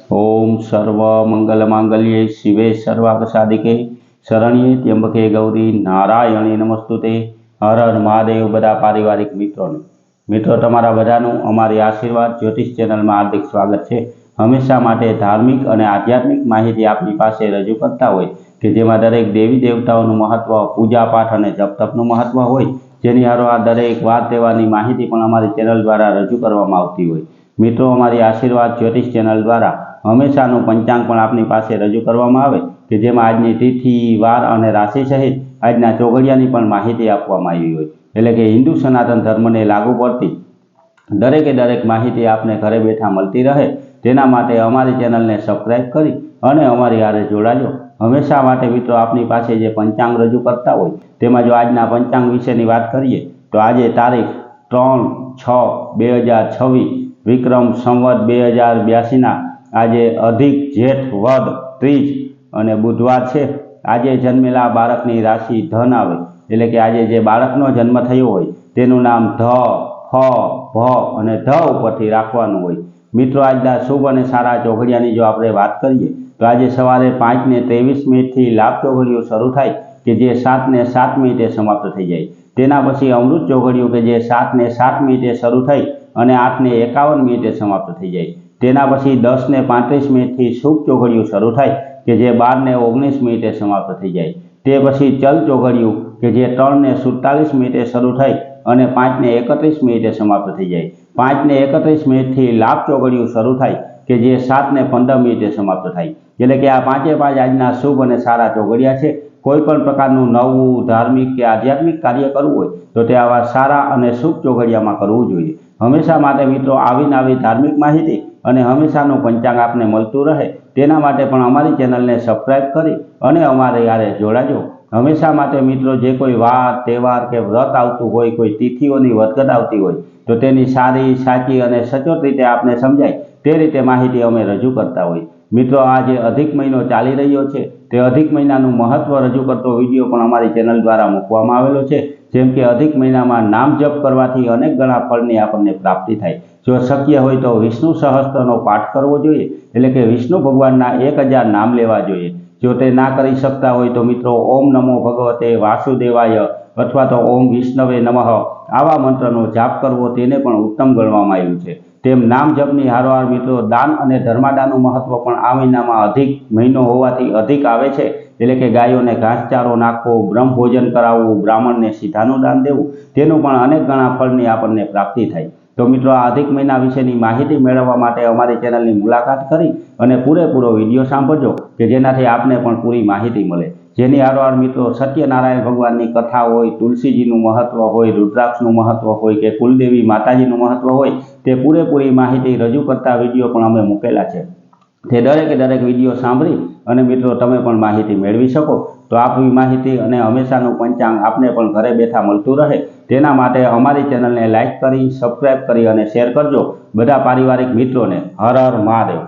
ओम सर्व मंगल मांगल्ये शिवे सर्वार्थ साधिके शरण्ये त्र्यंबके गौरी नारायणी नमस्तुते। हर हर महादेव। बधा पारिवारिक मित्रों तमारा बधानुं अमारी आशीर्वाद ज्योतिष चेनल में हार्दिक स्वागत है। हमेशा माटे धार्मिक और आध्यात्मिक माहिती आपनी पासे रजू करता होय कि जेमां दरेक देवी देवताओनुं महत्व, पूजा पाठ और जप तपनुं महत्व होय, जेनी हारोहार दरेक वार तहेवारनी माहिती पण अमारी चेनल द्वारा रजू करवामां आवती होय। मित्रों अमारी आशीर्वाद ज्योतिष चेनल द्वारा हमेशाનું पंचांग पण आपनी पासे रजू करवामां आवे कि जेमां आजनी तिथि, वार और राशि सहित आजना चोगड़ियानी पण माहिती आपवामां आवी होय। एटले के हिंदू सनातन धर्मने लागू पड़ती दरेके दरेक माहिती आपने घरे बैठा मळती रहे तेना माटे अमारी चेनलने सब्सक्राइब करी अने अमारी हारे जोड़ाजो। हमेशा माटे मित्रों आपनी पासे जे पंचांग रजू करता होय तेमां जो आजना पंचांग विशेनी वात करीए तो आजे तारीख 3/6/2026 विक्रम संवत 2082 ना आजे अधिक जेठ वद त्रीज और बुधवार है। आजे जन्मेला बाळकनी राशि धन आवे एटले के आजे जे बाळकनो जन्म थयो होय तेनुं नाम ध, फ, भ अने ध उपरथी राखवानुं होय। मित्रों आजना शुभ और सारा चोघड़ियानी जो आपणे वात करीए तो आज सवारे 5:23 थी लाभ चोघड़ियों शुरू थाय कि जे 7:07 समाप्त थई जाय। तेना पछी अमृत चोघड़ियों के जे 7:07 शुरू थई अने 8:51 समाप्त थई जाय। तेना पछी 10:35 थी शुभ चोघड़ियों शुरू थाय कि जे 12:19 समाप्त थई जाय। ते पछी चल चोघड़ियों कि जे 3:47 शुरू थई अने 5:31 समाप्त थई जाय। 5:31 थी लाभ चोघड़ियों शुरू थाय कि जे 7:15 समाप्त थाय। एटले के आ पांचे पांच आजना शुभ और सारा चोघड़िया छे। कोईपण प्रकारनुं नवुं धार्मिक के आध्यात्मिक कार्य करवुं होय तो ते आवा सारा और शुभ चोघड़ियामां करवुं जोईए। हमेशा माटे मित्रों आवी नवी धार्मिक माहिती और हमेशानुं पंचांग आपने मळतुं रहे तेना माटे पण अमारी चेनलने सब्सक्राइब करी अने अमारी हारे जोड़ाजो। हमेशा माटे मित्रों जे कोई वार तहेवार के व्रत आवतुं होय, कोई तिथिओनी वधगत आवती होय तो तेनी सारी साची और सचोट रीते आपने समजाय ते रीते माहिती अमे रजू करता होय। मित्रों आज अधिक महीनो चाली रह्यो छे ते अधिक महीनानुं महत्व रजू करतो विडियो पण अमारी चेनल द्वारा मूकवामां आवेलो छे। जेम के अधिक महीनामां नाम जप करवाथी अनेक गणा फळनी आपणे प्राप्ति थाय। जो शक्य होय तो विष्णु सहस्त्रनो पाठ करवो जोईए एटले के विष्णु भगवानना 1000 नाम लेवा जोईए। जो ते ना करी शकता होय तो मित्रों ओम नमो भगवते वासुदेवाय अथवा तो ओम विष्णवे नमः आवा मंत्रनो जाप करवो तेने पण उत्तम गणवामां आव्युं छे। तेम नाम जपनी हारोहार मित्रों दान और धर्मादाननुं महत्व पण आ महीनामां अधिक महीनो होवाथी अधिक आवे छे। एटले के गायोने घासचारो नाखवो, ब्रह्म भोजन कराववुं, ब्राह्मणने सीधानुं दान देवुं तेनुं पण अनेक गणा फळनी आपणने प्राप्ति थाय। तो मित्रों आ अधिक महीना विशेनी माहिती मेळववा माटे अमारी चेनलनी मुलाकात करी अने पूरेपूरो विडियो सांभळजो कि जेनाथी आपने पण पूरी माहिती मळे। जेनी हारोहार मित्रों सत्यनारायण भगवाननी कथा होय, तुलसीजीनुं महत्व होय, रुद्राक्षनुं महत्व होय के कुलदेवी माताजीनुं महत्व होय ते पूरेपूरी माहिती रजू करता विडियो पण अमे मूकेला छे। ते दरेके दरेक विडियो सांभळी अने मित्रों तमे पण माहिती मेळवी शको। तो आपणी माहिती अने हमेशानुं पंचांग आपने पण घरे बेठा मळतुं रहे तेना माटे अमारी चेनलने लाइक करी, सब्सक्राइब करी अने शेर करजो बधा पारिवारिक मित्रों ने। हर हर महादेव।